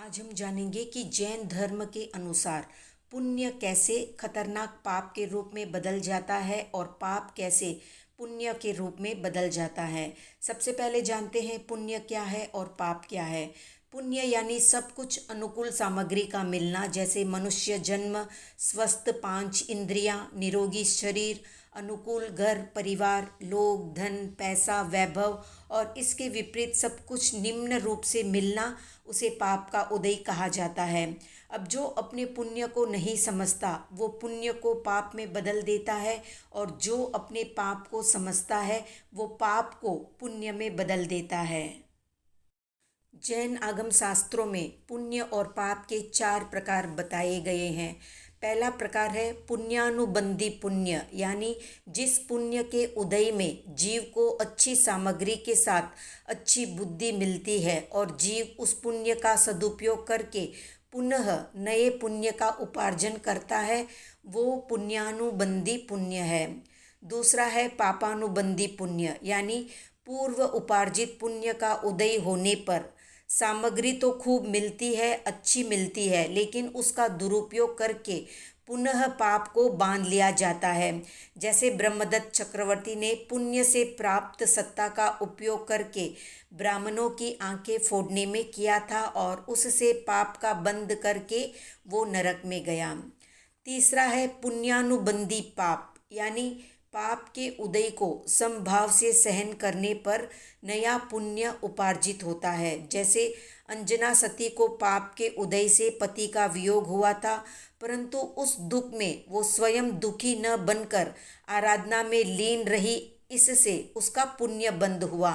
आज हम जानेंगे कि जैन धर्म के अनुसार पुण्य कैसे खतरनाक पाप के रूप में बदल जाता है और पाप कैसे पुण्य के रूप में बदल जाता है। सबसे पहले जानते हैं पुण्य क्या है और पाप क्या है। पुण्य यानी सब कुछ अनुकूल सामग्री का मिलना, जैसे मनुष्य जन्म, स्वस्थ पांच इंद्रियां, निरोगी शरीर, अनुकूल घर परिवार, लोग, धन, पैसा, वैभव और इसके विपरीत सब कुछ निम्न रूप से मिलना, उसे पाप का उदय कहा जाता है। अब जो अपने पुण्य को नहीं समझता वो पुण्य को पाप में बदल देता है, और जो अपने पाप को समझता है वो पाप को पुण्य में बदल देता है। जैन आगम शास्त्रों में पुण्य और पाप के 4 प्रकार बताए गए हैं। पहला प्रकार है पुण्यानुबंधी पुण्य, यानी जिस पुण्य के उदय में जीव को अच्छी सामग्री के साथ अच्छी बुद्धि मिलती है और जीव उस पुण्य का सदुपयोग करके पुनः नए पुण्य का उपार्जन करता है, वो पुण्यानुबंधी पुण्य है। दूसरा है पापानुबंधी पुण्य, यानी पूर्व उपार्जित पुण्य का उदय होने पर सामग्री तो खूब मिलती है, अच्छी मिलती है, लेकिन उसका दुरुपयोग करके पुनः पाप को बांध लिया जाता है। जैसे ब्रह्मदत्त चक्रवर्ती ने पुण्य से प्राप्त सत्ता का उपयोग करके ब्राह्मणों की आंखें फोड़ने में किया था और उससे पाप का बंध करके वो नरक में गया। तीसरा है पुण्यानुबंधी पाप, यानी पाप के उदय को समभाव से सहन करने पर नया पुण्य उपार्जित होता है। जैसे अंजना सती को पाप के उदय से पति का वियोग हुआ था, परंतु उस दुख में वो स्वयं दुखी न बनकर आराधना में लीन रही, इससे उसका पुण्य बंद हुआ।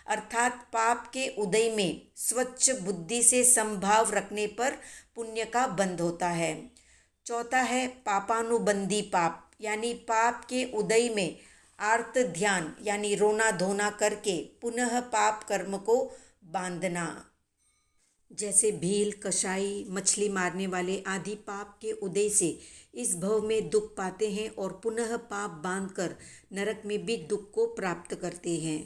अर्थात पाप के उदय में स्वच्छ बुद्धि से समभाव रखने पर पुण्य का बंध होता है। चौथा है पापानुबंधी पाप, यानी पाप के उदय में आर्त ध्यान यानी रोना धोना करके पुनः पाप कर्म को बांधना। जैसे भील, कसाई, मछली मारने वाले आदि पाप के उदय से इस भव में दुख पाते हैं और पुनः पाप बांधकर नरक में भी दुख को प्राप्त करते हैं।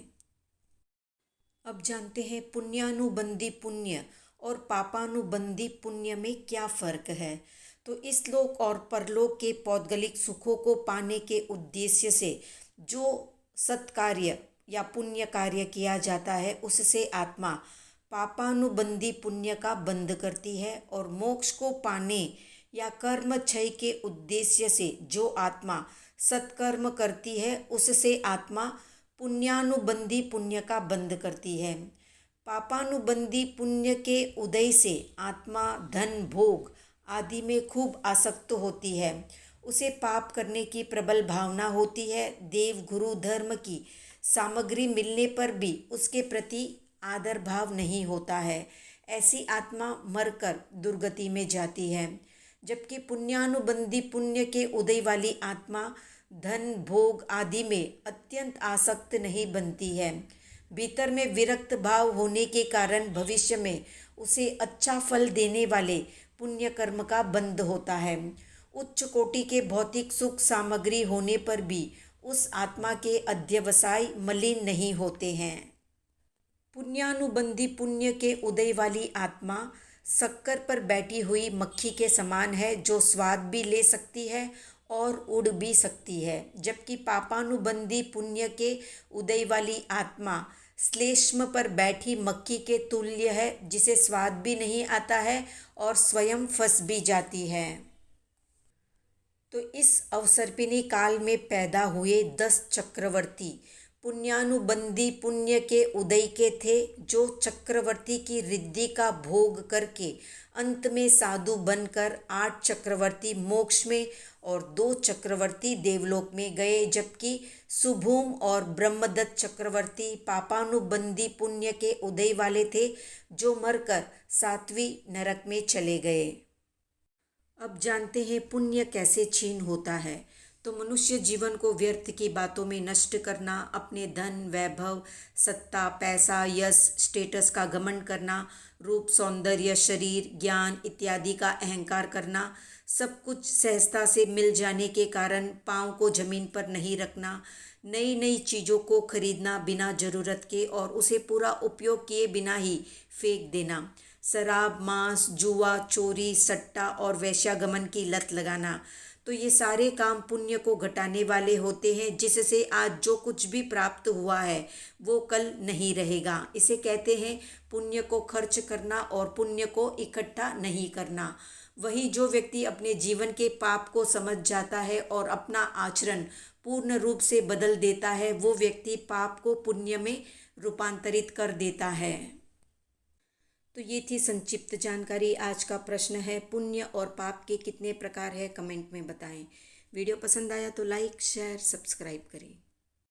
अब जानते हैं पुण्यानुबंधी पुण्य और पापानुबंधी पुण्य में क्या फर्क है। तो इस लोक और परलोक के पौद्गलिक सुखों को पाने के उद्देश्य से जो सत्कार्य या पुण्य कार्य किया जाता है, उससे आत्मा पापानुबंधी पुण्य का बंध करती है, और मोक्ष को पाने या कर्म क्षय के उद्देश्य से जो आत्मा सत्कर्म करती है, उससे आत्मा पुण्यानुबंधी पुण्य का बंध करती है। पापानुबंधी पुण्य के उदय से आत्मा धन, भोग आदि में खूब आसक्त होती है, उसे पाप करने की प्रबल भावना होती है। देव, गुरु, धर्म की सामग्री मिलने पर भी उसके प्रति आदर भाव नहीं होता है। ऐसी आत्मा मरकर दुर्गति में जाती है। जबकि पुण्यानुबंधी पुण्य के उदय वाली आत्मा धन, भोग आदि में अत्यंत आसक्त नहीं बनती है। भीतर में विरक्त भाव होने के कारण भविष्य में उसे अच्छा फल देने वाले पुण्य कर्म का बंध होता है। उच्च कोटि के भौतिक सुख सामग्री होने पर भी उस आत्मा के अध्यवसाय मलिन नहीं होते हैं। पुण्यानुबंधी पुण्य के उदय वाली आत्मा शक्कर पर बैठी हुई मक्खी के समान है, जो स्वाद भी ले सकती है और उड़ भी सकती है। जबकि पापानुबंधी पुण्य के उदय वाली आत्मा श्लेष्म पर बैठी मक्खी के तुल्य है, जिसे स्वाद भी नहीं आता है और स्वयं फंस भी जाती है। तो इस अवसर्पिणी काल में पैदा हुए 10 चक्रवर्ती पुण्यानुबंधी पुण्य के उदय के थे, जो चक्रवर्ती की रिद्धि का भोग करके अंत में साधु बनकर 8 चक्रवर्ती मोक्ष में और 2 चक्रवर्ती देवलोक में गए। जबकि सुभूम और ब्रह्मदत्त चक्रवर्ती पापानुबंधी पुण्य के उदय वाले थे, जो मरकर 7वीं नरक में चले गए। अब जानते हैं पुण्य कैसे क्षीण होता है। तो मनुष्य जीवन को व्यर्थ की बातों में नष्ट करना, अपने धन, वैभव, सत्ता, पैसा, यश, स्टेटस का घमंड करना, रूप, सौंदर्य, शरीर, ज्ञान इत्यादि का अहंकार करना, सब कुछ सहजता से मिल जाने के कारण पाँव को जमीन पर नहीं रखना, नई नई चीज़ों को खरीदना बिना जरूरत के और उसे पूरा उपयोग किए बिना ही फेंक देना, शराब, मांस, जुआ, चोरी, सट्टा और वेश्यागमन की लत लगाना। तो ये सारे काम पुण्य को घटाने वाले होते हैं, जिससे आज जो कुछ भी प्राप्त हुआ है वो कल नहीं रहेगा। इसे कहते हैं पुण्य को खर्च करना और पुण्य को इकट्ठा नहीं करना। वही जो व्यक्ति अपने जीवन के पाप को समझ जाता है और अपना आचरण पूर्ण रूप से बदल देता है, वो व्यक्ति पाप को पुण्य में रूपांतरित कर देता है। तो ये थी संक्षिप्त जानकारी। आज का प्रश्न है, पुण्य और पाप के कितने प्रकार है, कमेंट में बताएं। वीडियो पसंद आया तो लाइक, शेयर, सब्सक्राइब करें।